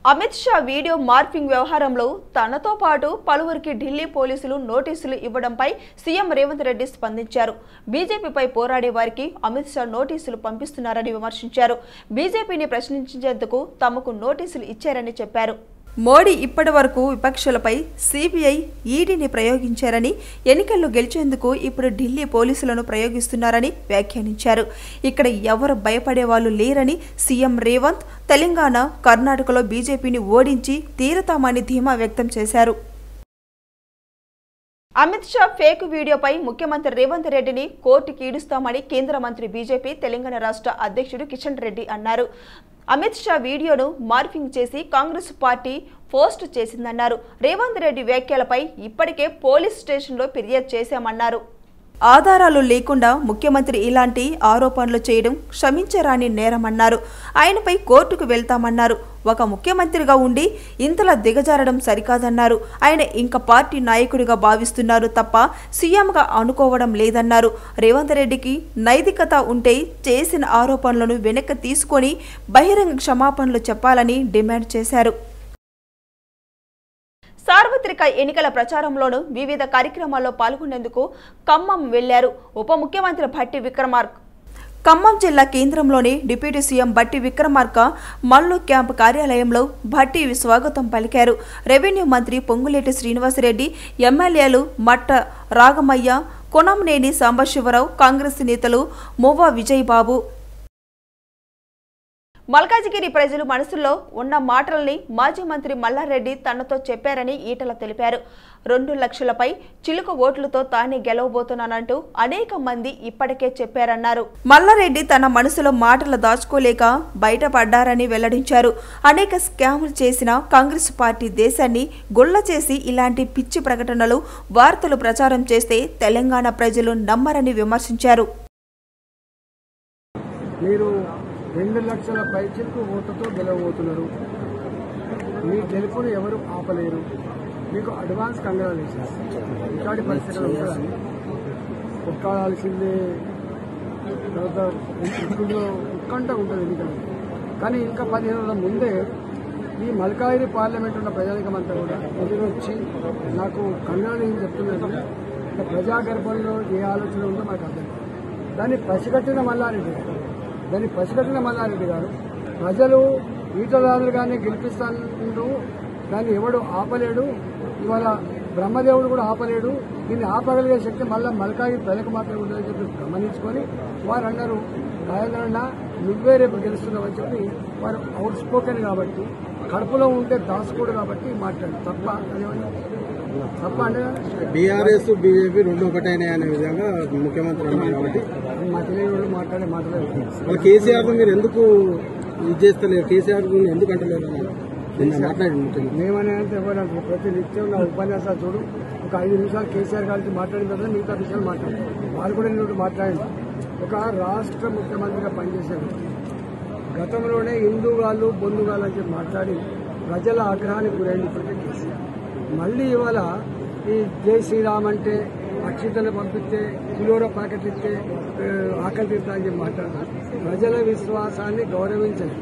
Amit Shah video morphing వ్యవహారంలో తనతో పాటు పలువురికి ఢిల్లీ పోలీసులు నోటీసులు ఇవ్వడంపై సీఎం రేవంత్ రెడ్డి స్పందించారు. బీజేపీపై పోరాడే వారికి అమిత్ షా నోటీసులు పంపిస్తున్నారని విమర్శించారు. బీజేపీని ప్రశ్నించేందుకు తమకు నోటీసులు ఇచ్చారని చెప్పారు. మోడీ ఇప్పటి వరకు విపక్షాలపై సిబిఐ ఈడీని ప్రయోగించారని, ఎన్నికల్లో గెలిచేందుకు ఇప్పుడు ఢిల్లీ పోలీసులను ప్రయోగిస్తున్నారని వ్యాఖ్యానించారు. ఇక్కడ ఎవరు భయపడే వాళ్ళు లేరని సీఎం రేవంత్ తెలంగాణ, కర్ణాటకలో బీజేపీని ఓడించి తీరతామని ధీమా వ్యక్తం చేశారు. అమిత్ షా ఫేక్ వీడియోపై ముఖ్యమంత్రి రేవంత్ రెడ్డిని కోర్టుకి ఈడుస్తామని కేంద్ర మంత్రి బీజేపీ తెలంగాణ రాష్ట్ర అధ్యక్షుడు కిషన్ రెడ్డి అన్నారు. అమిత్ షా వీడియోను మార్ఫింగ్ చేసి కాంగ్రెస్ పార్టీ పోస్ట్ చేసిందన్నారు. రేవంత్ రెడ్డి వ్యాఖ్యలపై ఇప్పటికే పోలీస్ స్టేషన్లో ఫిర్యాదు చేశామన్నారు. ఆధారాలు లేకుండా ముఖ్యమంత్రి ఇలాంటి ఆరోపణలు చేయడం క్షమించరాని నేరమన్నారు. ఆయనపై కోర్టుకు వెళ్తామన్నారు. ఒక ముఖ్యమంత్రిగా ఉండి ఇంతలా దిగజారడం సరికాదన్నారు. ఆయన ఇంకా పార్టీ నాయకుడిగా భావిస్తున్నారు తప్ప సీఎంగా అనుకోవడం లేదన్నారు. రేవంత్ రెడ్డికి నైతికత ఉంటే చేసిన ఆరోపణలను వెనక్కి తీసుకొని బహిరంగ క్షమాపణలు చెప్పాలని డిమాండ్ చేశారు. సార్వత్రిక ఎన్నికల ప్రచారంలోనూ వివిధ కార్యక్రమాల్లో పాల్గొనేందుకు ఖమ్మం వెళ్లారు ఉప ముఖ్యమంత్రి భట్టి విక్రమార్క. ఖమ్మం జిల్లా కేంద్రంలోని deputy CM Bhatti Vikramarka Mallu camp కార్యాలయంలో భట్టి స్వాగతం పలికారు. రెవెన్యూ మంత్రి పొంగులేటి శ్రీనివాసరెడ్డి, ఎమ్మెల్యేలు మట్ట రాగమయ్య, కొనంనేని సాంబశివరావు, కాంగ్రెస్ నేతలు మువ్వ విజయబాబు. మల్కాజిగిరి ప్రజలు మనసులో ఉన్న మాటల్ని మాజీ మంత్రి మల్లారెడ్డి తనతో చెప్పారని ఈటల తెలిపారు. 2 లక్షలపై చిలుక ఓట్లతో తానే గెలవబోతున్నానంటూ అనేక మంది ఇప్పటికే చెప్పారన్నారు. మల్లారెడ్డి తన మనసులో మాటలు దాచుకోలేక బయటపడ్డారని వెల్లడించారు. అనేక స్కాములు చేసిన కాంగ్రెస్ పార్టీ దేశాన్ని గుల్ల చేసి ఇలాంటి పిచ్చి ప్రకటనలు, వార్తలు ప్రచారం చేస్తే తెలంగాణ ప్రజలు నమ్మరని విమర్శించారు. 2 లక్షల పైచిలకు ఓటుతో గెలవబోతున్నారు. మీ గెలుపును ఎవరు ఆపలేరు. మీకు అడ్వాన్స్ కంగ్రాచులేషన్స్. ఇట్లాంటి పరిస్థితులు ఉంటుందని కొట్టాడాల్సిందే. తర్వాత ఉత్కంఠ ఉంటుంది ఎన్నికలు. కానీ ఇంకా 15 రోజుల ముందే ఈ మల్కాజిగిరి పార్లమెంట్ ఉన్న ప్రజానికమంతా కూడా ఎదురొచ్చి నాకు కంగ్రాచులేషన్ చెప్తున్నారు. ఇంకా ప్రజాగర్భంలో ఏ ఆలోచన ఉందో మాకు అర్థం. దాన్ని పసిగట్టిన మల్లారెడ్డి గారు ప్రజలు ఈటలాదులు కానీ గెలిపిస్తాను, దాన్ని ఎవడు ఆపలేడు. ఇవాళ బ్రహ్మదేవుడు కూడా ఆపలేడు. దీన్ని ఆపగలిగే శక్తి మళ్ళీ మల్కాజిగిరి ప్రజలకు మాత్రమే ఉంటుందని చెప్పి గమనించుకొని వారు అన్నారు, రాజేంద్రన్న నువ్వే రేపు గెలుస్తున్నావని చెప్పి వారు అవుట్ స్పోకెన్ కాబట్టి, కడుపులో ఉంటే దాసుకోడు కాబట్టి మాట్లాడు. తప్ప అంటే బీఆర్ఎస్ బీజేపీ 2 ఒకటైనా అనే విధంగా ముఖ్యమంత్రి అన్నారు కాబట్టి మా తెలియని మాట్లాడే మాటలు. కేసీఆర్ మీరు ఎందుకు ఇది చేస్తలేరు? కేసీఆర్ ఎందుకు అంటలేరు మాట్లాడి మేమనేది ఎవరు ప్రతి నిత్యం నా ఉపన్యాసాలు చూడు, ఒక 5 నిమిషాలు కేసీఆర్ గారికి మాట్లాడిన తర్వాత మిగతా విషయాలు మాట్లాడారు. వాళ్ళు కూడా నేను మాట్లాడింది. ఒక రాష్ట్ర ముఖ్యమంత్రిగా పనిచేశారు. గతంలోనే హిందూగాళ్ళు బొందుగాళ్ళు అని చెప్పి మాట్లాడి ప్రజల ఆగ్రహానికి గురైంది ఇప్పటికే కేసీఆర్. మళ్ళీ ఇవాళ ఈ జై శ్రీరామ్ అంటే అక్షితలు పంపిస్తే కిలోర ప్యాకెట్లు ఇస్తే ఆకలి తీరుతా అని చెప్పి మాట్లాడారు. ప్రజల విశ్వాసాన్ని గౌరవించండి.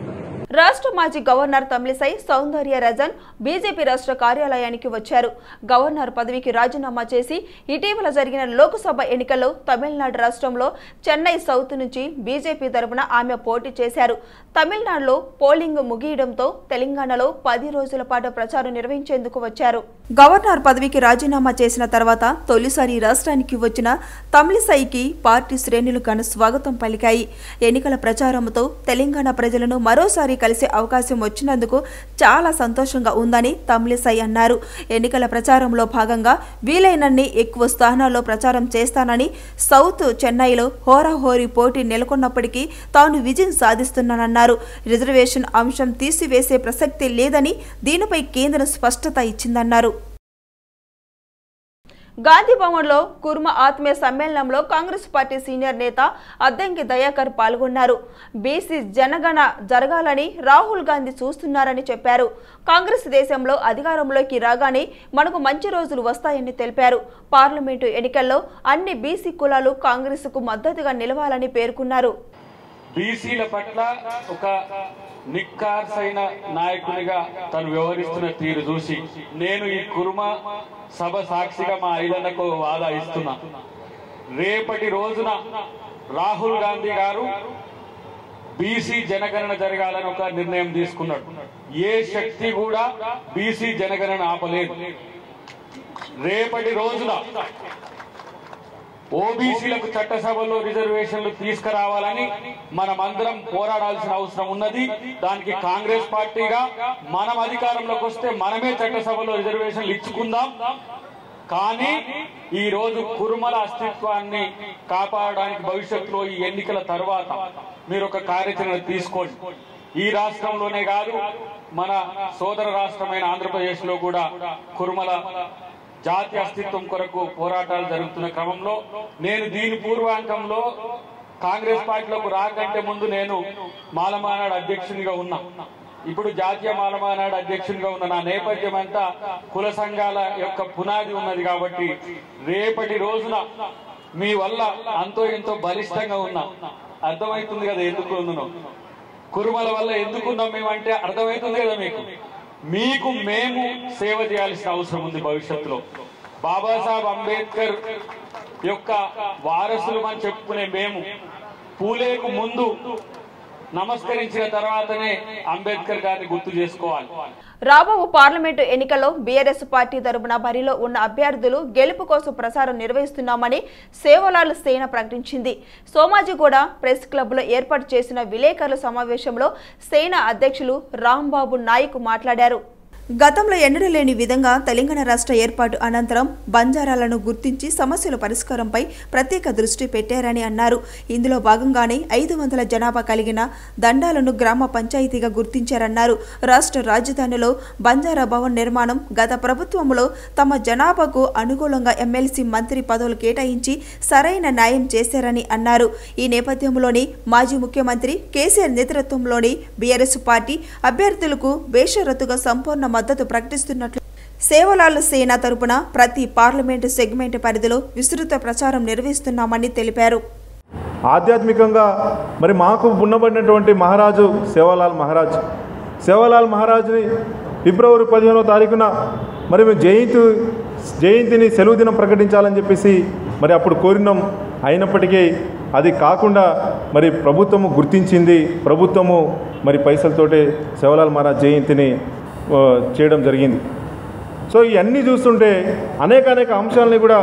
రాష్ట్ర మాజీ గవర్నర్ తమిళిసై సౌందర్య రజన్ బీజేపీ రాష్ట్ర కార్యాలయానికి వచ్చారు. గవర్నర్ పదవికి రాజీనామా చేసి ఇటీవల జరిగిన లోక్సభ ఎన్నికల్లో తమిళనాడు రాష్ట్రంలో చెన్నై సౌత్ నుంచి బీజేపీ తరపున ఆమె పోటీ చేశారు. తమిళనాడులో పోలింగ్ ముగియడంతో తెలంగాణలో 10 రోజుల పాటు ప్రచారం నిర్వహించేందుకు వచ్చారు. గవర్నర్ పదవికి రాజీనామా చేసిన తర్వాత తొలిసారి రాష్ట్రానికి వచ్చిన తమిళిసైకి పార్టీ శ్రేణులు ఘన స్వాగతం పలికాయి. ఎన్నికల ప్రచారంతో తెలంగాణ ప్రజలను మరోసారి కలిసే అవకాశం వచ్చినందుకు చాలా సంతోషంగా ఉందని తమిళిసై అన్నారు. ఎన్నికల ప్రచారంలో భాగంగా వీలైనన్ని ఎక్కువ స్థానాల్లో ప్రచారం చేస్తానని, సౌత్ చెన్నైలో హోరాహోరీ పోటీ నెలకొన్నప్పటికీ తాను విజయం సాధిస్తున్నానన్నారు. రిజర్వేషన్ అంశం తీసివేసే ప్రసక్తి లేదని, దీనిపై కేంద్రం స్పష్టత ఇచ్చిందన్నారు. గాంధీ భవన్లో కుర్మ ఆత్మీయ సమ్మేళనంలో కాంగ్రెస్ పార్టీ సీనియర్ నేత అద్దంకి దయాకర్ పాల్గొన్నారు. బీసీ జనగణ జరగాలని రాహుల్ గాంధీ చూస్తున్నారని చెప్పారు. కాంగ్రెస్ దేశంలో అధికారంలోకి రాగానే మనకు మంచి రోజులు వస్తాయని తెలిపారు. పార్లమెంటు ఎన్నికల్లో అన్ని బీసీ కులాలు కాంగ్రెస్ కు మద్దతుగా నిలవాలని పేర్కొన్నారు. బీసీల పట్ల ఒక నిక్కార్సైన నాయకునిగా తను వ్యవహరిస్తున్న తీరు చూసి నేను ఈ కుర్మ సభ సాక్షిగా మా ఐదన్నకు వాదా ఇస్తున్నా. రేపటి రోజున రాహుల్ గాంధీ గారు బీసీ జనగణన జరగాలని ఒక నిర్ణయం తీసుకున్నాడు. ఏ శక్తి కూడా బీసీ జనగణన ఆపలేదు. రేపటి రోజున ఓబీసీలకు చట్టసభలో రిజర్వేషన్లు తీసుకురావాలని మనమందరం పోరాడాల్సిన అవసరం ఉన్నది. దానికి కాంగ్రెస్ పార్టీగా మనం అధికారంలోకి వస్తే మనమే చట్టసభలో రిజర్వేషన్లు ఇచ్చుకుందాం. కానీ ఈ రోజు కుర్మల అస్తిత్వాన్ని కాపాడడానికి భవిష్యత్తులో ఈ ఎన్నికల తర్వాత మీరు ఒక కార్యాచరణ తీసుకోండి. ఈ రాష్ట్రంలోనే కాదు, మన సోదర రాష్ట్రమైన ఆంధ్రప్రదేశ్ లో కూడా కుర్మల జాతీయ అస్తిత్వం కొరకు పోరాటాలు జరుగుతున్న క్రమంలో నేను దీని పూర్వాంకంలో కాంగ్రెస్ పార్టీలోకి రాకంటే ముందు నేను మాలమానాడు అధ్యక్షునిగా ఉన్నా. ఇప్పుడు జాతీయ మాలమానాడు అధ్యక్షునిగా ఉన్న నా నేపథ్యం అంతా కుల సంఘాల యొక్క పునాది ఉన్నది. కాబట్టి రేపటి రోజున మీ వల్ల అంతో ఎంతో బలిష్టంగా ఉన్నా. అర్థమవుతుంది కదా ఎందుకు ఉన్నాను, కురుమల వల్ల ఎందుకున్నాం మేమంటే అర్థమవుతుంది కదా మీకు. మీకు మేము సేవ చేయాల్సిన అవసరం ఉంది భవిష్యత్తులో. బాబాసాహెబ్ అంబేద్కర్ యొక్క వారసులు అని చెప్పుకునే మేము పూలేకు ముందు నమస్కరించిన తర్వాతనే అంబేద్కర్ గారిని గుర్తు చేసుకోవాలి. రాబో పార్లమెంటు ఎన్నికల్లో బీఆర్ఎస్ పార్టీ తరపున బరిలో ఉన్న అభ్యర్థులు గెలుపు కోసం ప్రచారం నిర్వహిస్తున్నామని సేవలాల్ సేన ప్రకటించింది. సోమాజిగూడ ప్రెస్ క్లబ్ లో ఏర్పాటు చేసిన విలేకరుల సమావేశంలో సేన అధ్యక్షులు రాంబాబు నాయక్ మాట్లాడారు. గతంలో ఎన్నడూ లేని విధంగా తెలంగాణ రాష్ట్ర ఏర్పాటు అనంతరం బంజారాలను గుర్తించి సమస్యల పరిష్కారంపై ప్రత్యేక దృష్టి పెట్టారని అన్నారు. ఇందులో భాగంగానే 500 జనాభా కలిగిన దండాలను గ్రామ పంచాయతీగా గుర్తించారన్నారు. రాష్ట్ర రాజధానిలో బంజారా భవన్ నిర్మాణం గత ప్రభుత్వంలో తమ జనాభాకు అనుకూలంగా ఎమ్మెల్సీ మంత్రి పదవులు కేటాయించి సరైన న్యాయం చేశారని అన్నారు. ఈ నేపథ్యంలోని మాజీ ముఖ్యమంత్రి కేసీఆర్ నేతృత్వంలోని బీఆర్ఎస్ పార్టీ అభ్యర్థులకు బేషరతుగా సంపూర్ణ మద్దతు ప్రకటిస్తున్నట్లు సేవలాల్ సేన తరపున ప్రతి పార్లమెంటు సెగ్మెంట్ పరిధిలో విస్తృత ప్రచారం నిర్వహిస్తున్నామని తెలిపారు. ఆధ్యాత్మికంగా మరి మాకు ఉన్నబడినటువంటి మహారాజు సేవలాల్ మహారాజుని ఫిబ్రవరి 15వ తారీఖున మరి మేము జయంతిని సెలవు దినం ప్రకటించాలని చెప్పేసి మరి అప్పుడు కోరినాం. అయినప్పటికీ అది కాకుండా మరి ప్రభుత్వము గుర్తించింది. ప్రభుత్వము మరి పైసలతోటే సేవలాల్ మహారాజ్ జయంతిని చేయడం జరిగింది. సో ఇవన్నీ చూస్తుంటే అనేక అంశాలని కూడా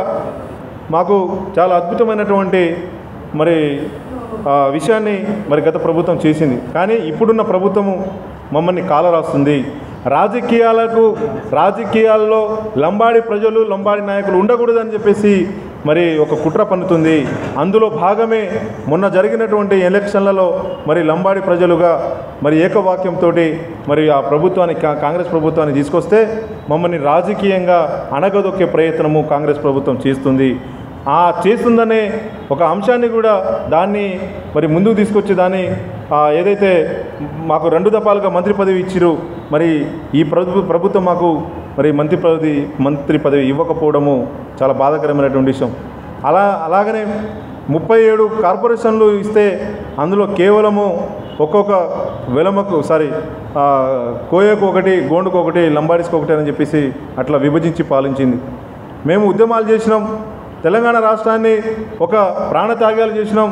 మాకు చాలా అద్భుతమైనటువంటి మరి విషయాన్ని మరి గత ప్రభుత్వం చేసింది. కానీ ఇప్పుడున్న ప్రభుత్వము మమ్మల్ని కాలరాస్తుంది. రాజకీయాల్లో లంబాడి ప్రజలు లంబాడి నాయకులు ఉండకూడదని చెప్పేసి మరి ఒక కుట్ర పన్నుతుంది. అందులో భాగమే మొన్న జరిగినటువంటి ఎలక్షన్లలో మరి లంబాడి ప్రజలుగా మరి ఏకవాక్యంతో మరి ఆ ప్రభుత్వాన్ని కాంగ్రెస్ ప్రభుత్వాన్ని తీసుకొస్తే మమ్మల్ని రాజకీయంగా అణగదొక్కే ప్రయత్నము కాంగ్రెస్ ప్రభుత్వం చేస్తుంది. చేస్తుందనే ఒక అంశాన్ని కూడా దాన్ని మరి ముందుకు తీసుకొచ్చి దాన్ని ఏదైతే మాకు 2 దఫాలుగా మంత్రి పదవి ఇచ్చిరు మరి ఈ ప్రభుత్వం మాకు మరి మంత్రి పదవి ఇవ్వకపోవడము చాలా బాధాకరమైనటువంటి విషయం. అలాగనే 37 కార్పొరేషన్లు ఇస్తే అందులో కేవలము ఒక్కొక్క కోయకు ఒకటి, గోండుకు ఒకటి, లంబాడీస్కి ఒకటి అని చెప్పేసి అట్లా విభజించి పాలించింది. మేము ఉద్యమాలు చేసినాం. తెలంగాణ రాష్ట్రాన్ని ఒక ప్రాణత్యాగాలు చేసినాం.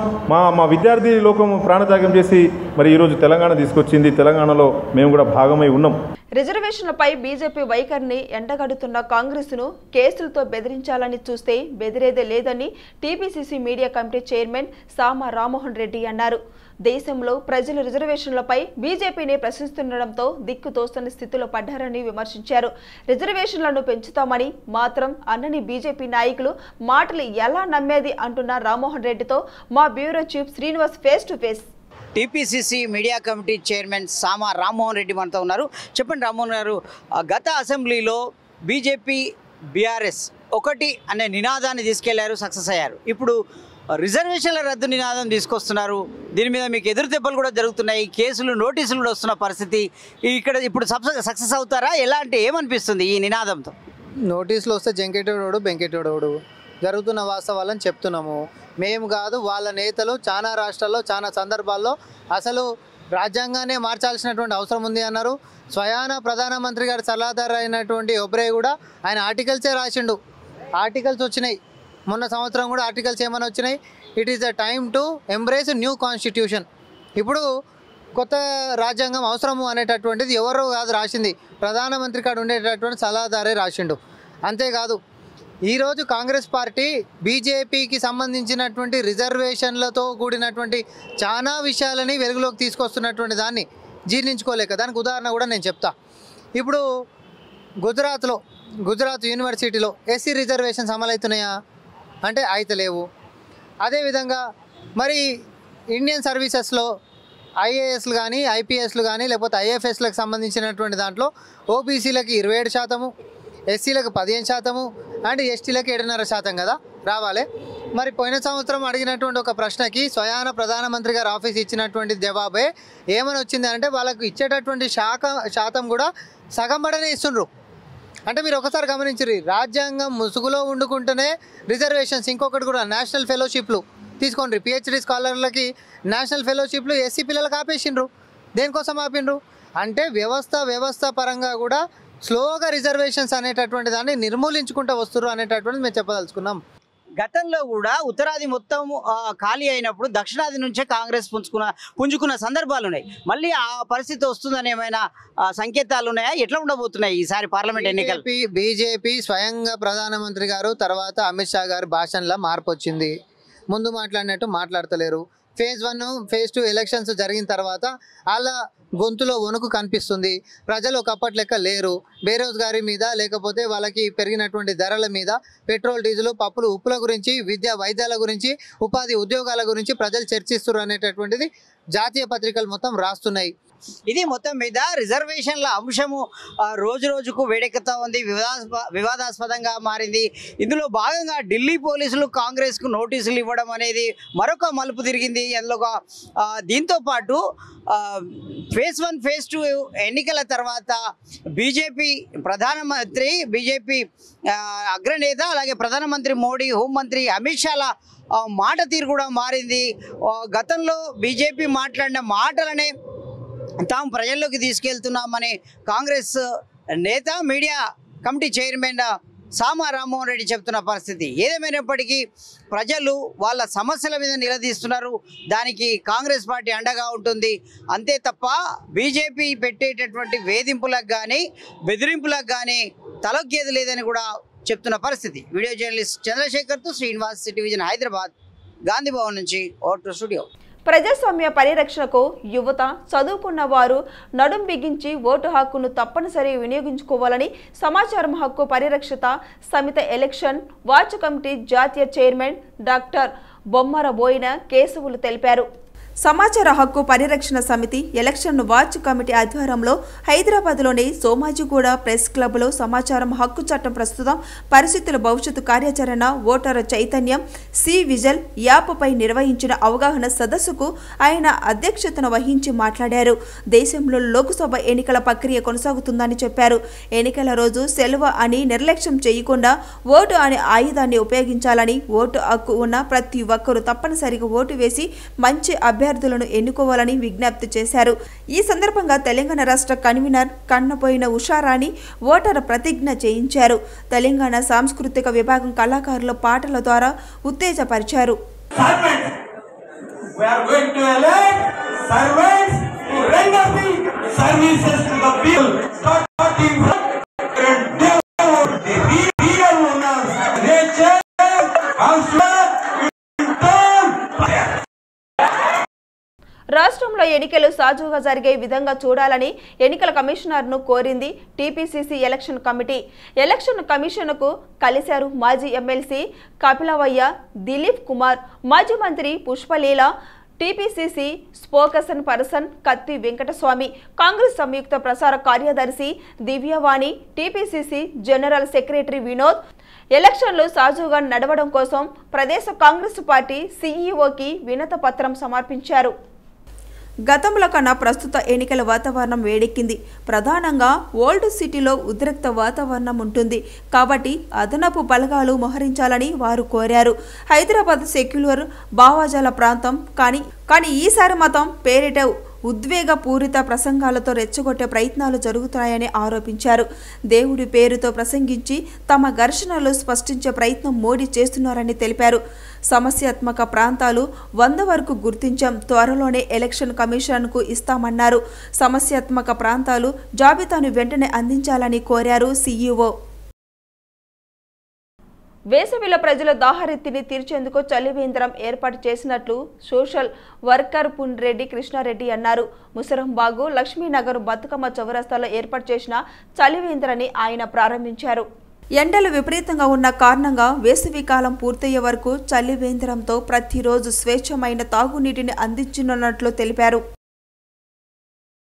మా విద్యార్థి లోకం ప్రాణత్యాగం చేసి మరి ఈరోజు తెలంగాణ తీసుకొచ్చింది. తెలంగాణలో మేము కూడా భాగమై ఉన్నాం. రిజర్వేషన్లపై బీజేపీ వైఖరిని ఎండగడుతున్న కాంగ్రెస్ను కేసులతో బెదిరించాలని చూస్తే బెదిరేదే లేదని TPCC media committee chairman Sama Rammohan Reddy అన్నారు. దేశంలో ప్రజలు రిజర్వేషన్లపై బీజేపీని ప్రశ్నిస్తుండటంతో దిక్కుతోస్తని స్థితిలో పడ్డారని విమర్శించారు. రిజర్వేషన్లను పెంచుతామని మాత్రం అన్నని బీజేపీ నాయకులు మాటలు ఎలా నమ్మేది అంటున్న రామ్మోహన్ రెడ్డితో మా bureau chief Srinivas face to face. TPCC media committee chairman Sama Rammohan Reddy మనతో ఉన్నారు. చెప్పండి రామ్మోహన్ గారు, గత అసెంబ్లీలో బీజేపీ బీఆర్ఎస్ ఒకటి అనే నినాదాన్ని తీసుకెళ్లారు, సక్సెస్ అయ్యారు. ఇప్పుడు రిజర్వేషన్ల రద్దు నినాదం తీసుకొస్తున్నారు. దీని మీద మీకు ఎదురు దెబ్బలు కూడా జరుగుతున్నాయి, కేసులు నోటీసులు కూడా వస్తున్న పరిస్థితి. ఇక్కడ ఇప్పుడు సక్సెస్ అవుతారా? ఎలా అంటే ఏమనిపిస్తుంది ఈ నినాదంతో? నోటీసులు వస్తే జంకెటోడు బెంకెటోడు జరుగుతున్న వాస్తవాలను చెప్తున్నాము. మేము కాదు, వాళ్ళ నేతలు చాలా రాష్ట్రాల్లో చాలా సందర్భాల్లో అసలు రాజ్యాంగాన్ని మార్చాల్సినటువంటి అవసరం ఉంది అన్నారు. స్వయాన ప్రధానమంత్రి గారి సలహాదారు అయినటువంటి ఒబ్రే కూడా ఆయన ఆర్టికల్సే రాసిండు. ఆర్టికల్స్ వచ్చినాయి, మొన్న సంవత్సరం కూడా ఆర్టికల్స్ ఏమైనా వచ్చినాయి. It is the time to embrace new constitution. ఇప్పుడు కొత్త రాజ్యాంగం అవసరము అనేటటువంటిది ఎవరో కాదు రాసింది, ప్రధానమంత్రి కాడ ఉండేటటువంటి సలహాదారే రాసిండు. అంతేకాదు ఈరోజు కాంగ్రెస్ పార్టీ బీజేపీకి సంబంధించినటువంటి రిజర్వేషన్లతో కూడినటువంటి చాలా విషయాలని వెలుగులోకి తీసుకొస్తున్నటువంటి దాన్ని జీర్ణించుకోలేక, దానికి ఉదాహరణ కూడా నేను చెప్తా. ఇప్పుడు గుజరాత్ యూనివర్సిటీలో ఎస్సీ రిజర్వేషన్స్ అమలవుతున్నాయా అంటే అయితలేవు. అదేవిధంగా మరి ఇండియన్ సర్వీసెస్లో ఐఏఎస్లు కానీ ఐపీఎస్లు కానీ లేకపోతే ఐఎఫ్ఎస్లకు సంబంధించినటువంటి దాంట్లో ఓబీసీలకి 27%, ఎస్సీలకు 15% అండ్ ఎస్టీలకు 7.5% కదా రావాలి. మరి పోయిన సంవత్సరం అడిగినటువంటి ఒక ప్రశ్నకి స్వయాన ప్రధానమంత్రి గారు ఆఫీస్ ఇచ్చినటువంటి జవాబే ఏమని వచ్చింది అంటే వాళ్ళకు ఇచ్చేటటువంటి శాతం కూడా సగం పడనే ఇస్తుండ్రు. అంటే మీరు ఒకసారి గమనించరు, రాజ్యాంగం ముసుగులో వండుకుంటేనే రిజర్వేషన్స్. ఇంకొకటి కూడా నేషనల్ ఫెలోషిప్లు తీసుకోండి, పిహెచ్డి స్కాలర్లకి నేషనల్ ఫెలోషిప్లు ఎస్సీ పిల్లలకు ఆపేసిండ్రు. దేనికోసం ఆపిండ్రు అంటే వ్యవస్థ పరంగా కూడా స్లోగా రిజర్వేషన్స్ అనేటటువంటి దాన్ని నిర్మూలించుకుంటూ వస్తున్నారు అనేటటువంటిది మేము చెప్పదలుచుకున్నాం. గతంలో కూడా ఉత్తరాది మొత్తం ఖాళీ అయినప్పుడు దక్షిణాది నుంచే కాంగ్రెస్ పుంజుకున్న సందర్భాలు ఉన్నాయి. మళ్ళీ ఆ పరిస్థితి వస్తుందని ఏమైనా సంకేతాలు ఉన్నాయా? ఎట్లా ఉండబోతున్నాయి ఈసారి పార్లమెంట్ ఎన్నికలు? బీజేపీ స్వయంగా ప్రధానమంత్రి గారు తర్వాత అమిత్ షా గారి భాషణలో మార్పు వచ్చింది. ముందు మాట్లాడినట్టు మాట్లాడతలేరు. ఫేజ్ 1 ఫేజ్ 2 ఎలక్షన్స్ జరిగిన తర్వాత వాళ్ళ గొంతులో వణుకు కనిపిస్తుంది. ప్రజలు ఒకప్పటి లెక్క లేరు. బేరోజ్గారీ మీద లేకపోతే వాళ్ళకి పెరిగినటువంటి ధరల మీద, పెట్రోల్ డీజిల్ పప్పులు ఉప్పుల గురించి, విద్యా వైద్యాల గురించి, ఉపాధి ఉద్యోగాల గురించి ప్రజలు చర్చిస్తున్నారు అనేటటువంటిది జాతీయ పత్రికలు మొత్తం రాస్తున్నాయి. ఇది మొత్తం మీద రిజర్వేషన్ల అంశము రోజు రోజుకు వేడెక్కుతా ఉంది, వివాదాస్పదంగా మారింది. ఇందులో భాగంగా ఢిల్లీ పోలీసులు కాంగ్రెస్కు నోటీసులు ఇవ్వడం అనేది మరొక మలుపు తిరిగింది. అందులో దీంతో పాటు ఫేజ్ 1 ఫేజ్ 2 ఎన్నికల తర్వాత బీజేపీ ప్రధానమంత్రి, బీజేపీ అగ్రనేత, అలాగే ప్రధానమంత్రి మోడీ, హోంమంత్రి అమిత్ షాల మాట తీరు కూడా మారింది. గతంలో బీజేపీ మాట్లాడిన మాటలనే తాము ప్రజల్లోకి తీసుకెళ్తున్నామని కాంగ్రెస్ నేత, media committee chairman Sama Rammohan Reddy చెప్తున్న పరిస్థితి. ఏదేమైనప్పటికీ ప్రజలు వాళ్ళ సమస్యల మీద నిలదీస్తున్నారు. దానికి కాంగ్రెస్ పార్టీ అండగా ఉంటుంది. అంతే తప్ప బీజేపీ పెట్టేటటువంటి వేధింపులకు కానీ బెదిరింపులకు కానీ తలొగ్గేది లేదని కూడా చెప్తున్న పరిస్థితి. వీడియో జర్నలిస్ట్ చంద్రశేఖర్తో శ్రీనివాస్, సిటీ విజన్, హైదరాబాద్, గాంధీ భవన్ నుంచి ఓటు స్టూడియో. ప్రజాస్వామ్య పరిరక్షణకు యువత, చదువుకున్న వారు నడుం బిగించి ఓటు హక్కును తప్పనిసరి వినియోగించుకోవాలని సమాచారం హక్కు పరిరక్షత సమితి ఎలక్షన్ వాచ్ కమిటీ జాతీయ చైర్మన్ డాక్టర్ బొమ్మర బోయిన కేశవులు తెలిపారు. సమాచార హక్కు పరిరక్షణ సమితి ఎలక్షన్ వాచ్ కమిటీ ఆధ్వర్యంలో హైదరాబాద్లోని సోమాజిగూడ ప్రెస్ క్లబ్లో సమాచారం హక్కు చట్టం ప్రస్తుతం పరిస్థితుల భవిష్యత్తు కార్యాచరణ, ఓటరు చైతన్యం, సి విజిల్ యాప్పై నిర్వహించిన అవగాహన సదస్సుకు ఆయన అధ్యక్షతన వహించి మాట్లాడారు. దేశంలో లోక్సభ ఎన్నికల ప్రక్రియ కొనసాగుతుందని చెప్పారు. ఎన్నికల రోజు సెలవు అని నిర్లక్ష్యం చేయకుండా ఓటు అనే ఆయుధాన్ని ఉపయోగించాలని, ఓటు హక్కు ఉన్న ప్రతి ఒక్కరూ తప్పనిసరిగా ఓటు వేసి మంచి అభ్యర్థులను ఎన్నుకోవాలని విజ్ఞప్తి చేశారు. ఈ సందర్భంగా తెలంగాణ రాష్ట్ర కన్వీనర్ కన్నపోయిన ఉషారాణి ఓటర్ ప్రతిజ్ఞ చేయించారు. తెలంగాణ సాంస్కృతిక విభాగం కళాకారుల పాటల ద్వారా ఉత్తేజపరిచారు. రాష్ట్రంలో ఎన్నికలు సాజుగా జరిగే విధంగా చూడాలని ఎన్నికల కమిషనర్ను కోరింది టీపీసీసీ ఎలక్షన్ కమిటీ. ఎలక్షన్ కమిషన్కు కలిశారు మాజీ ఎమ్మెల్సీ కపిలవయ్య, దిలీప్ కుమార్, మాజీ మంత్రి పుష్పలీల, టీపీసీసీ స్పోకసన్ పర్సన్ కత్తి వెంకటస్వామి, కాంగ్రెస్ సంయుక్త ప్రసార కార్యదర్శి దివ్యవాణి, టీపీసీసీ జనరల్ సెక్రటరీ వినోద్. ఎలక్షన్లు సాజుగా నడవడం కోసం ప్రదేశ్ కాంగ్రెస్ పార్టీ సీఈఓకి వినత పత్రం సమర్పించారు. గతంలో కన్నా ప్రస్తుత ఎన్నికల వాతావరణం వేడెక్కింది. ప్రధానంగా ఓల్డ్ సిటీలో ఉద్రిక్త వాతావరణం ఉంటుంది కాబట్టి అదనపు బలగాలు మోహరించాలని వారు కోరారు. హైదరాబాద్ సెక్యులర్ భావజాల ప్రాంతం కానీ ఈసారి మతం పేరిట ఉద్వేగపూరిత ప్రసంగాలతో రెచ్చగొట్టే ప్రయత్నాలు జరుగుతున్నాయని ఆరోపించారు. దేవుడి పేరుతో ప్రసంగించి తమ ఘర్షణలు స్పష్టించే ప్రయత్నం మోడీ చేస్తున్నారని తెలిపారు. సమస్యాత్మక ప్రాంతాలు 100 వరకు గుర్తించాం, త్వరలోనే ఎలక్షన్ కమిషన్కు ఇస్తామన్నారు. సమస్యాత్మక ప్రాంతాలు జాబితాను వెంటనే అందించాలని కోరారు సీఈఓ. వేసవిలో ప్రజల దాహరెత్తిని తీర్చేందుకు చలివేంద్రం ఏర్పాటు చేసినట్లు సోషల్ వర్కర్ పున్రెడ్డి కృష్ణారెడ్డి అన్నారు. ముసరంబాగు లక్ష్మీనగర్ బతుకమ్మ చౌరస్తాలో ఏర్పాటు చేసిన చలివేంద్రాన్ని ఆయన ప్రారంభించారు. ఎండలు విపరీతంగా ఉన్న కారణంగా వేసవి కాలం పూర్తయ్యే వరకు చలివేంద్రంతో ప్రతిరోజు స్వేచ్ఛమైన తాగునీటిని అందించనున్నట్లు తెలిపారు.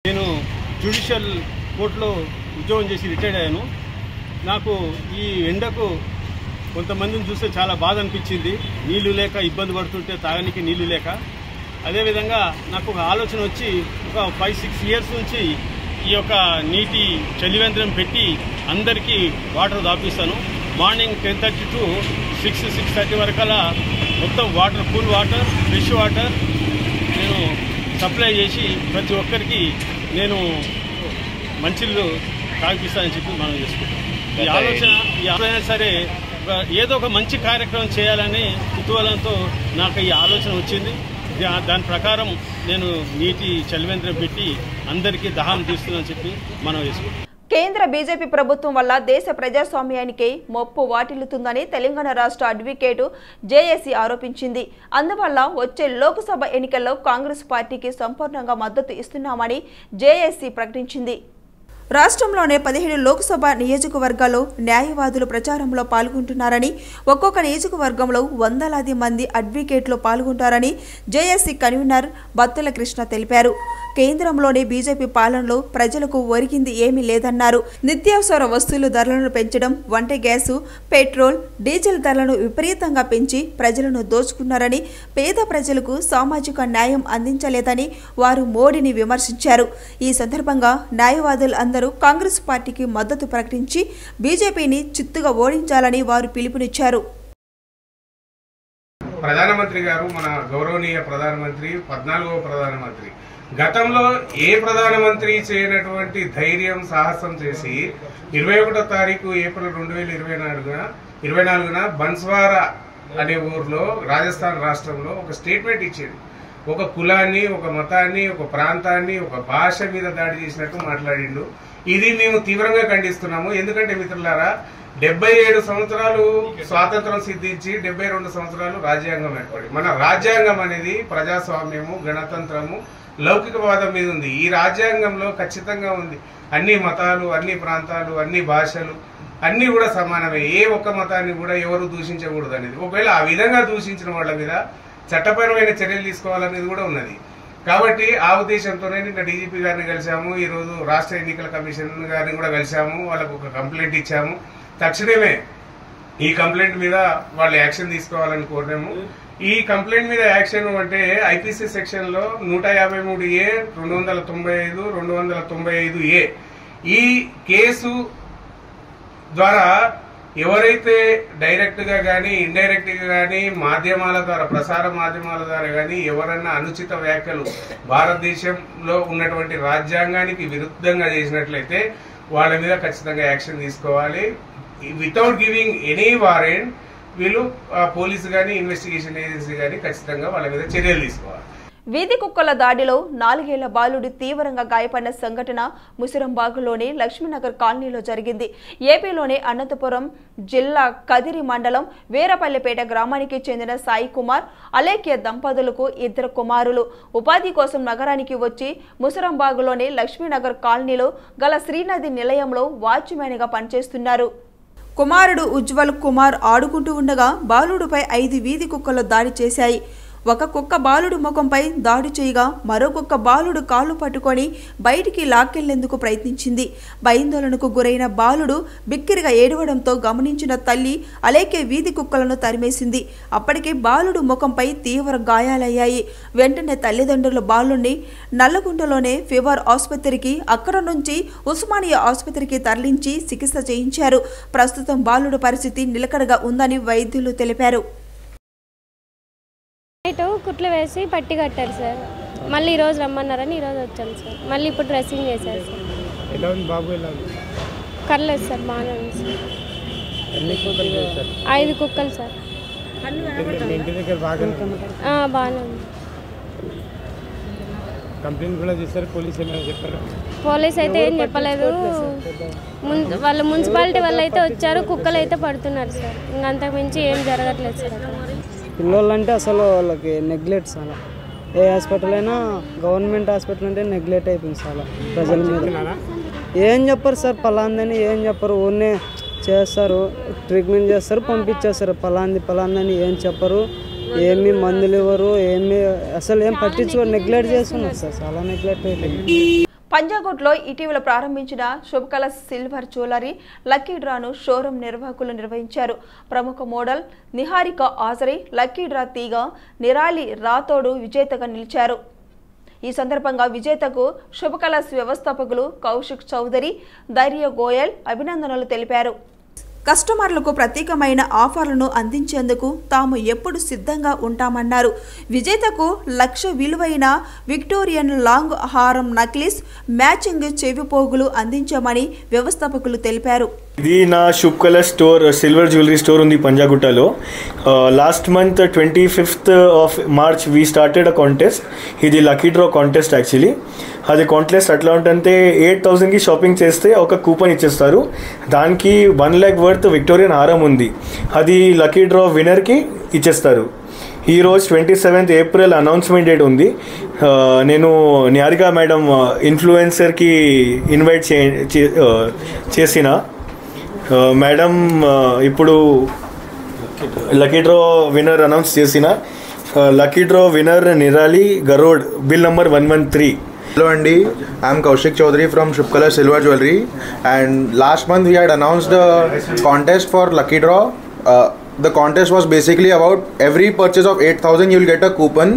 నేను జ్యుడిషియల్ కోర్టులో ఉద్యోగం చేసి రిటైర్డ్ అయ్యాను. నాకు ఈ ఎండకు కొంతమందిని చూస్తే చాలా బాధ అనిపించింది. నీళ్లు లేక ఇబ్బంది పడుతుంటే తాగడానికి నీళ్లు లేక. అదేవిధంగా నాకు ఒక ఆలోచన వచ్చి ఒక 5-6 ఇయర్స్ నుంచి ఈ యొక్క నీటి చలివేంద్రం పెట్టి అందరికీ వాటర్ దాపిస్తాను. మార్నింగ్ 10:30 to 6-6:30 వరకల్లా మొత్తం water, cool water, fresh water నేను సప్లై చేసి ప్రతి ఒక్కరికి నేను మంచిళ్ళు తాగిపిస్తానని చెప్పి మనం చేసుకుంటాం. ఈ ఆలోచన సరే ఏదో ఒక మంచి కార్యక్రమం చేయాలని కుతూహలంతో నాకు ఈ ఆలోచన వచ్చింది. దాని ప్రకారం నేను నీటి చలివేంద్రం పెట్టి అందరికీ దాహం తీస్తుందని చెప్పి మనం వేసుకుంటాం. కేంద్ర బీజేపీ ప్రభుత్వం వల్ల దేశ ప్రజాస్వామ్యానికి మొప్పు వాటిల్లుతుందని తెలంగాణ రాష్ట్ర అడ్వకేటు జేఏసీ ఆరోపించింది. అందువల్ల వచ్చే లోక్సభ ఎన్నికల్లో కాంగ్రెస్ పార్టీకి సంపూర్ణంగా మద్దతు ఇస్తున్నామని జేఏసీ ప్రకటించింది. రాష్ట్రంలోనే 17 లోక్సభ నియోజకవర్గాల్లో న్యాయవాదులు ప్రచారంలో పాల్గొంటున్నారని, ఒక్కొక్క నియోజకవర్గంలో వందలాది మంది అడ్వకేట్లు పాల్గొంటారని జేఏసీ కన్వీనర్ బత్తుల కృష్ణ తెలిపారు. కేంద్రంలోని బీజేపీ పాలనలో ప్రజలకు ఒరిగింది ఏమీ లేదన్నారు. నిత్యావసర వస్తువుల ధరలను పెంచడం, వంట గ్యాసు, పెట్రోల్, డీజిల్ ధరలను విపరీతంగా పెంచి ప్రజలను దోచుకున్నారని, పేద ప్రజలకు సామాజిక న్యాయం అందించలేదని వారు మోడీని విమర్శించారు. ఈ సందర్భంగా న్యాయవాదులు అందరూ కాంగ్రెస్ పార్టీకి మద్దతు ప్రకటించి బీజేపీని చిత్తుగా ఓడించాలని వారు పిలుపునిచ్చారు. ప్రధానమంత్రి గారు, మన గౌరవనీయ ప్రధానమంత్రి, 14వ ప్రధానమంత్రి, గతంలో ఏ ప్రధానమంత్రి చేయనటువంటి ధైర్యం, సాహసం చేసి 21వ తారీఖు ఏప్రిల్ 2024 బన్స్వారా అనే ఊర్లో రాజస్థాన్ రాష్ట్రంలో ఒక స్టేట్మెంట్ ఇచ్చేది. ఒక కులాన్ని, ఒక మతాన్ని, ఒక ప్రాంతాన్ని, ఒక భాష మీద దాడి చేసినట్టు మాట్లాడిండు. ఇది మేము తీవ్రంగా ఖండిస్తున్నాము. ఎందుకంటే మిత్రులారా, 77 సంవత్సరాలు స్వాతంత్రం సిద్ధించి 72 సంవత్సరాలు రాజ్యాంగం ఏర్పడి, మన రాజ్యాంగం అనేది ప్రజాస్వామ్యము, గణతంత్రము, లౌకికవాదం మీద ఉంది. ఈ రాజ్యాంగంలో ఖచ్చితంగా ఉంది అన్ని మతాలు, అన్ని ప్రాంతాలు, అన్ని భాషలు అన్ని కూడా సమానమే. ఏ ఒక్క మతాన్ని కూడా ఎవరు దూషించకూడదు అనేది. ఒకవేళ ఆ విధంగా దూషించిన వాళ్ళ మీద చట్టపరమైన చర్యలు తీసుకోవాలనేది కూడా ఉన్నది. కాబట్టి ఆ ఉద్దేశంతోనే నిన్న డీజీపీ గారిని కలిశాము. ఈ రోజు రాష్ట్ర ఎన్నికల కమిషన్ గారిని కూడా కలిశాము. వాళ్ళకు ఒక కంప్లైంట్ ఇచ్చాము. తక్షణమే ఈ కంప్లైంట్ మీద వాళ్ళు యాక్షన్ తీసుకోవాలని కోరాము. ఈ కంప్లైంట్ మీద యాక్షన్ అంటే ఐపీసీ సెక్షన్ లో 153A, 295, 295A ఈ కేసు ద్వారా ఎవరైతే డైరెక్ట్ గా గానీ, ఇండైరెక్ట్ గా గానీ, మాధ్యమాల ద్వారా, ప్రసార మాధ్యమాల ద్వారా గానీ ఎవరన్నా అనుచిత వ్యాఖ్యలు భారతదేశంలో ఉన్నటువంటి రాజ్యాంగానికి విరుద్ధంగా చేసినట్లయితే వాళ్ళ మీద ఖచ్చితంగా యాక్షన్ తీసుకోవాలి. వితౌట్ గివింగ్ ఎనీ వారెంట్ వీళ్ళు పోలీసు గానీ, ఇన్వెస్టిగేషన్ ఏజెన్సీ గానీ ఖచ్చితంగా వాళ్ళ మీద చర్యలు తీసుకోవాలి. వీధి కుక్కల దాడిలో 4 ఏళ్ల బాలుడు తీవ్రంగా గాయపడిన సంఘటన ముసిరంబాగులోని లక్ష్మీనగర్ కాలనీలో జరిగింది. ఏపీలోని అనంతపురం జిల్లా కదిరి మండలం వీరపల్లిపేట గ్రామానికి చెందిన సాయి కుమార్, అలేఖ్య దంపతులకు 2 కుమారులు. ఉపాధి కోసం నగరానికి వచ్చి ముసిరంబాగులోని లక్ష్మీనగర్ కాలనీలో గల శ్రీనది నిలయంలో వాచ్మెన్గా పనిచేస్తున్నారు. కుమారుడు ఉజ్వల్ కుమార్ ఆడుకుంటూ ఉండగా బాలుడిపై 5 వీధి కుక్కలు దాడి చేశాయి. ఒక కుక్క బాలుడు ముఖంపై దాడి చేయగా మరో కుక్క బాలుడు కాళ్ళు పట్టుకొని బయటికి లాక్కెళ్లేందుకు ప్రయత్నించింది. భయాందోళనకు గురైన బాలుడు బిక్కిరిగా ఏడవడంతో గమనించిన తల్లి అలేకే వీధి కుక్కలను తరిమేసింది. అప్పటికే బాలుడు ముఖంపై తీవ్ర గాయాలయ్యాయి. వెంటనే తల్లిదండ్రులు బాలుడిని నల్లగుంటలోనే ఫీవర్ ఆసుపత్రికి, అక్కడ నుంచి ఉస్మానియా ఆసుపత్రికి తరలించి చికిత్స చేయించారు. ప్రస్తుతం బాలుడు పరిస్థితి నిలకడగా ఉందని వైద్యులు తెలిపారు. కుట్లు వేసి పట్టి కట్టారు సార్. మళ్ళీ ఈరోజు రమ్మన్నారని ఈరోజు వచ్చాం సార్. మళ్ళీ ఇప్పుడు డ్రెస్సింగ్ చేశారు సార్. ఎలా ఉంది బాబు? ఎలా ఉంది? కర్లేదు సార్, బాగానే ఉంది సార్. 5 కుక్కలు సార్. ఇంటి దగ్గర బాగానే బాగానే ఉంది. కంప్లైంట్ కూడా చేశారు, పోలీసు ఏమైనా చెప్పారు? పోలీస్ అయితే ఏం చెప్పలేదు. వాళ్ళ మున్సిపాలిటీ వాళ్ళు అయితే వచ్చారు, కుక్కలు అయితే పడుతున్నారు సార్. ఇంకా అంతకు మించి ఏం జరగట్లేదు సార్. పిల్లలు అంటే అసలు వాళ్ళకి నెగ్లెక్ట్ చాలా. ఏ హాస్పిటల్ అయినా గవర్నమెంట్ హాస్పిటల్ అంటే నెగ్లెక్ట్ అయిపోయింది చాలా ప్రజల మీద. ఏం చెప్పరు సార్, పలాందని ఏం చెప్పరు. ఊరినే చేస్తారు, ట్రీట్మెంట్ చేస్తారు, పంపించేస్తారు. పలాందని ఏం చెప్పరు, ఏమి మందులు ఇవ్వరు, ఏమి అసలు ఏం పట్టించుకోరు. నెగ్లెక్ట్ చేస్తున్నారు సార్, చాలా నెగ్లెక్ట్ అయిపోయింది. పంజాగుట్లో ఇటీవల ప్రారంభించిన శుభకళ సిల్వర్ జ్యువెలరీ లక్కీ డ్రాను షోరూం నిర్వాహకులు నిర్వహించారు. ప్రముఖ మోడల్ నిహారిక ఆజరీ లక్కీ డ్రా తీగ నిరాలి రాథోడు విజేతగా నిలిచారు. ఈ సందర్భంగా విజేతకు శుభకళ వ్యవస్థాపకులు కౌశిక్ చౌదరి, ధైర్య గోయల్ అభినందనలు తెలిపారు. కస్టమర్లకు ప్రత్యేకమైన ఆఫర్లను అందించేందుకు తాము ఎప్పుడు సిద్ధంగా ఉంటామన్నారు. విజేతకు 1,00,000 విలువైన విక్టోరియన్ లాంగ్ హారం నక్లిస్, మ్యాచింగ్ చెవిపోగులు అందించామని వ్యవస్థాపకులు తెలిపారు. ఇది నా Shubhakala store, silver jewellery store ఉంది పంజాగుట్టలో. Last month 25th of March we started a contest. ఇది లక్కీ డ్రా కాంటెస్ట్ యాక్చువల్లీ. అది కాంటెస్ట్ అట్లా ఉంటుంటే 8,000కి షాపింగ్ చేస్తే ఒక కూపన్ ఇచ్చేస్తారు. దానికి 1 lakh వర్త్ విక్టోరియన్ హారం ఉంది, అది లక్కీ డ్రా విన్నర్కి ఇచ్చేస్తారు. ఈరోజు 27th April అనౌన్స్మెంట్ డేట్ ఉంది. నేను నిహారిక మేడం ఇన్ఫ్లుయెన్సర్కి ఇన్వైట్ చేసిన మేడం ఇప్పుడు లక్కీ డ్రా విన్నర్ అనౌన్స్ చేసిన. Lucky draw winner Nirali Garod, bill number 113. Hello Andy, I am Kaushik Chaudhary from Shubkala Silver Jewelry, and last month we had announced a contest for Lucky Draw. The contest was basically about every purchase of 8,000 you will get a coupon,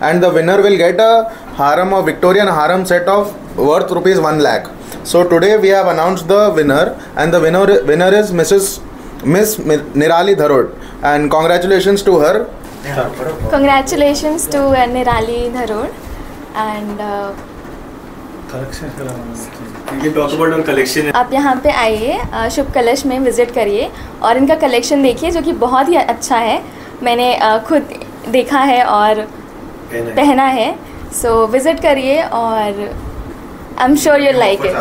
and the winner will get a haram, a Victorian haram set of worth rupees 1 lakh. So today we have announced the winner, and the winner is Miss Nirali Dharod, and congratulations to her. Congratulations to Nirali Dharod, and आप यहाँ पे आइए, शुभ कलश में visit करिए और इनका collection देखिए जो कि बहुत ही अच्छा है. मैंने खुद देखा है और पहना है. सो विज़िट करिए और I am sure you like it.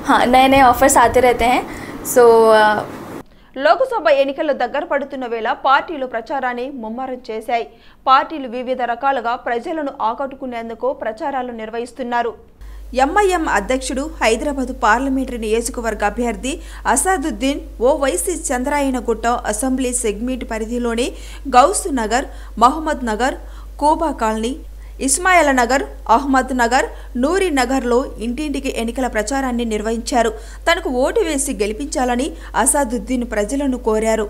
हाँ, नए नए ऑफर्स आते रहते हैं. सो లోక్సభ ఎన్నికలు దగ్గర పడుతున్న వేళ పార్టీలు ప్రచారాన్ని ముమ్మరం చేశాయి. పార్టీలు వివిధ రకాలుగా ప్రజలను ఆకట్టుకునేందుకు ప్రచారాలు నిర్వహిస్తున్నారు. ఎంఐఎం అధ్యక్షుడు హైదరాబాద్ పార్లమెంటరీ నియోజకవర్గ అభ్యర్థి అసాదుద్దీన్ ఓవైసీ చంద్రాయనగుట్ట అసెంబ్లీ సెగ్మెంట్ పరిధిలోని గౌస్ నగర్, మహమ్మద్ నగర్, కూబా కాలనీ, ఇస్మాయిల్ నగర్, అహ్మద్ నగర్, నూరి నగర్లో ఇంటింటికి ఎన్నికల ప్రచారాన్ని నిర్వహించారు. తనకు ఓటు వేసి గెలిపించాలని అసాదుద్దీన్ ప్రజలను కోరారు.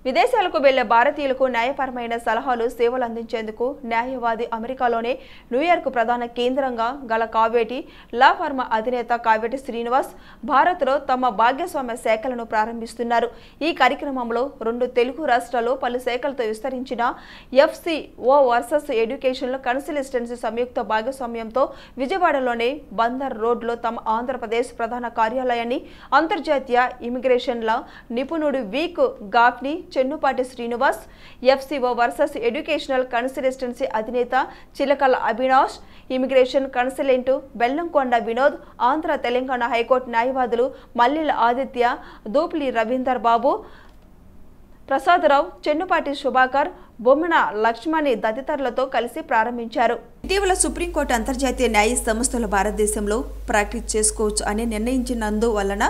విదేశాలకు వెళ్లే భారతీయులకు న్యాయపరమైన సలహాలు, సేవలు అందించేందుకు న్యాయవాది అమెరికాలోనే న్యూయార్క్ ప్రధాన కేంద్రంగా గల కావేటి లా ఫర్మ్ అధినేత కావేటి శ్రీనివాస్ భారత్లో తమ భాగస్వామ్య శాఖలను ప్రారంభిస్తున్నారు. ఈ కార్యక్రమంలో 2 తెలుగు రాష్ట్రాల్లో పలు శాఖలతో విస్తరించిన FCO వర్సెస్ ఎడ్యుకేషన్ కన్సల్టెన్సీ సంయుక్త భాగస్వామ్యంతో విజయవాడలోని బందర్ రోడ్లో తమ ఆంధ్రప్రదేశ్ ప్రధాన కార్యాలయాన్ని అంతర్జాతీయ ఇమిగ్రేషన్ల నిపుణుడు వీక్ గాఫ్ని Chennupati Srinivas, FCO versus educational consultancy అధినేత Chilakala Avinash, immigration consultant Bellamkonda Vinod, Andhra Telangana high court న్యాయవాదులు మల్లిల ఆదిత్య, దూపిలి రవీందర్ బాబు, ప్రసాదరావు, చెన్నుపాటి శుభాకర్, బొమ్మన లక్ష్మణి తదితరులతో కలిసి ప్రారంభించారు. ఇటీవల సుప్రీంకోర్టు అంతర్జాతీయ న్యాయ సంస్థలు భారతదేశంలో ప్రాక్టీస్ చేసుకోవచ్చు అని నిర్ణయించినందువలన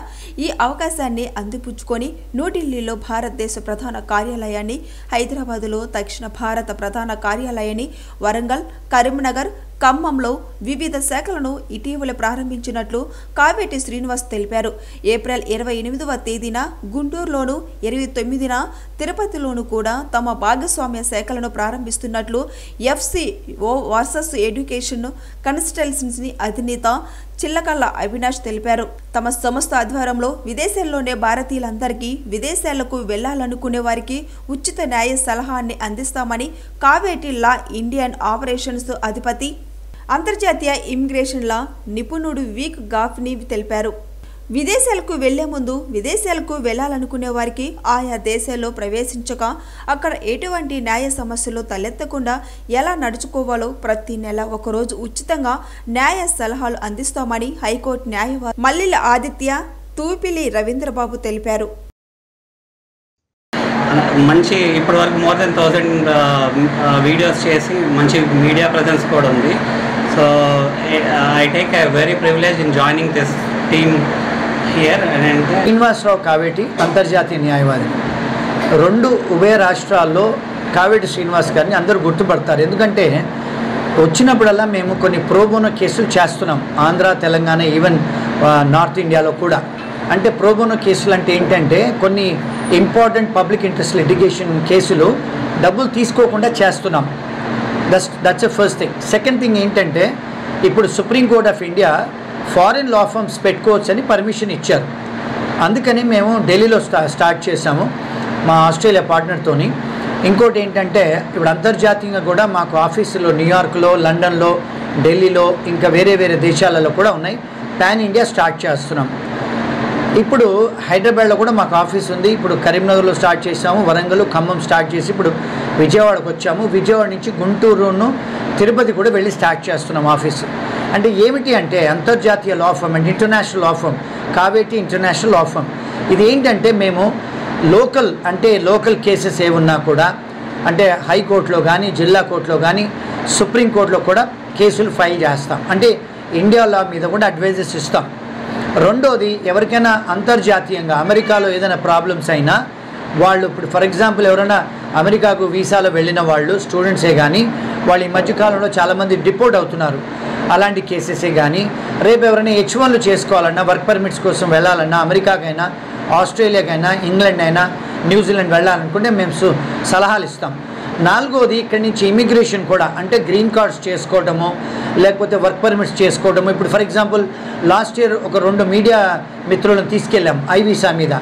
ఈ అవకాశాన్ని అందిపుచ్చుకొని న్యూఢిల్లీలో భారతదేశ ప్రధాన కార్యాలయాన్ని, హైదరాబాదులో దక్షిణ భారత ప్రధాన కార్యాలయాన్ని, వరంగల్, కరీంనగర్, ఖమ్మంలో వివిధ శాఖలను ఇటీవల ప్రారంభించినట్లు కావేటి శ్రీనివాస్ తెలిపారు. ఏప్రిల్ 28వ తేదీన గుంటూరులోను 29న తిరుపతిలోను కూడా తమ భాగస్వామ్య శాఖలను ప్రారంభిస్తున్నట్లు FCO వర్సెస్ ఎడ్యుకేషన్ కన్సల్టెన్సీ అధినేత చిల్లకల్ల అవినాష్ తెలిపారు. తమ సంస్థ ఆధ్వర్యంలో విదేశాల్లోనే భారతీయులందరికీ విదేశాలకు వెళ్లాలనుకునే వారికి ఉచిత న్యాయ సలహాన్ని అందిస్తామని కావేటి లా ఇండియన్ ఆపరేషన్స్ అధిపతి అంతర్జాతీయ ఇమిగ్రేషన్ లా నిపుణుడు వీక్ గాఫ్ని తెలిపారు. విదేశాలకు వెళ్లే ముందు విదేశాలకు వెళ్లాలనుకునే వారికి ఆయా దేశాల్లో ప్రవేశించక అక్కడ ఎటువంటి న్యాయ సమస్యలు తలెత్తకుండా ఎలా నడుచుకోవాలో ప్రతి నెల ఒకరోజు ఉచితంగా న్యాయ సలహాలు అందిస్తామని హైకోర్టు న్యాయవాది మల్లిల ఆదిత్య తూపిలి రవీంద్రబాబు తెలిపారు. మంచి ఇప్పటి వరకు మోర్ దెన్ 1000 వీడియోస్ చేసి మంచి మీడియా ప్రజెన్స్ కూడా ఉంది. So I take a very privilege in joining this team here. Srinivasarao Kaveti అంతర్జాతీయ న్యాయవాది. 2 ఉభయ రాష్ట్రాల్లో కావేటి శ్రీనివాస్ గారిని అందరూ గుర్తుపడతారు. ఎందుకంటే వచ్చినప్పుడల్లా మేము కొన్ని ప్రోబోనో కేసులు చేస్తున్నాం, ఆంధ్ర, తెలంగాణ, ఈవెన్ నార్త్ ఇండియాలో కూడా. అంటే ప్రోబోనో కేసులు అంటే ఏంటంటే కొన్ని ఇంపార్టెంట్ పబ్లిక్ ఇంట్రెస్ట్ లిటిగేషన్ కేసులు డబ్బులు తీసుకోకుండా చేస్తున్నాం. That's a first thing. Second thing ఏంటంటే ఇప్పుడు Supreme Court of India foreign law firms పెట్టుకోవచ్చు అని పర్మిషన్ ఇచ్చారు. అందుకని మేము ఢిల్లీలో స్టార్ట్ చేసాము మా ఆస్ట్రేలియా పార్ట్నర్తోని. ఇంకోటి ఏంటంటే ఇప్పుడు అంతర్జాతీయంగా కూడా మాకు ఆఫీసులో న్యూయార్క్లో, లండన్లో, ఢిల్లీలో, ఇంకా వేరే వేరే దేశాలలో కూడా ఉన్నాయి. పాన్ ఇండియా స్టార్ట్ చేస్తున్నాం. ఇప్పుడు హైదరాబాద్లో కూడా మాకు ఆఫీస్ ఉంది. ఇప్పుడు కరీంనగర్లో స్టార్ట్ చేసాము, వరంగల్, ఖమ్మం స్టార్ట్ చేసి ఇప్పుడు విజయవాడకు వచ్చాము. విజయవాడ నుంచి గుంటూరును, తిరుపతి కూడా వెళ్ళి స్టార్ట్ చేస్తున్నాం ఆఫీసు. అంటే ఏమిటి అంటే అంతర్జాతీయ law firm and international law firm, Kaveti international law firm. ఇది ఏంటంటే మేము లోకల్ కేసెస్ ఏమున్నా కూడా అంటే హైకోర్టులో కానీ, జిల్లా కోర్టులో కానీ, సుప్రీంకోర్టులో కూడా కేసులు ఫైల్ చేస్తాం. అంటే ఇండియా లా మీద కూడా అడ్వైజెస్ ఇస్తాం. రెండోది ఎవరికైనా అంతర్జాతీయంగా అమెరికాలో ఏదైనా ప్రాబ్లమ్స్ అయినా వాళ్ళు ఇప్పుడు ఫర్ ఎగ్జాంపుల్ ఎవరైనా అమెరికాకు వీసాలో వెళ్ళిన వాళ్ళు స్టూడెంట్సే కానీ వాళ్ళు ఈ మధ్యకాలంలో చాలామంది డిపోర్ట్ అవుతున్నారు. అలాంటి కేసెసే కానీ రేపు ఎవరైనా H1లు చేసుకోవాలన్నా, వర్క్ పర్మిట్స్ కోసం వెళ్ళాలన్నా, అమెరికాకైనా, ఆస్ట్రేలియాకైనా, ఇంగ్లాండ్ అయినా, న్యూజిలాండ్ వెళ్ళాలనుకుంటే మేము సలహాలు ఇస్తాం. నాలుగోది ఇక్కడి నుంచి ఇమిగ్రేషన్ కూడా అంటే గ్రీన్ కార్డ్స్ చేసుకోవటము, లేకపోతే వర్క్ పర్మిట్స్ చేసుకోవటము. ఇప్పుడు ఫర్ ఎగ్జాంపుల్ లాస్ట్ ఇయర్ ఒక 2 మీడియా మిత్రులను తీసుకెళ్ళాం I వీసా మీద.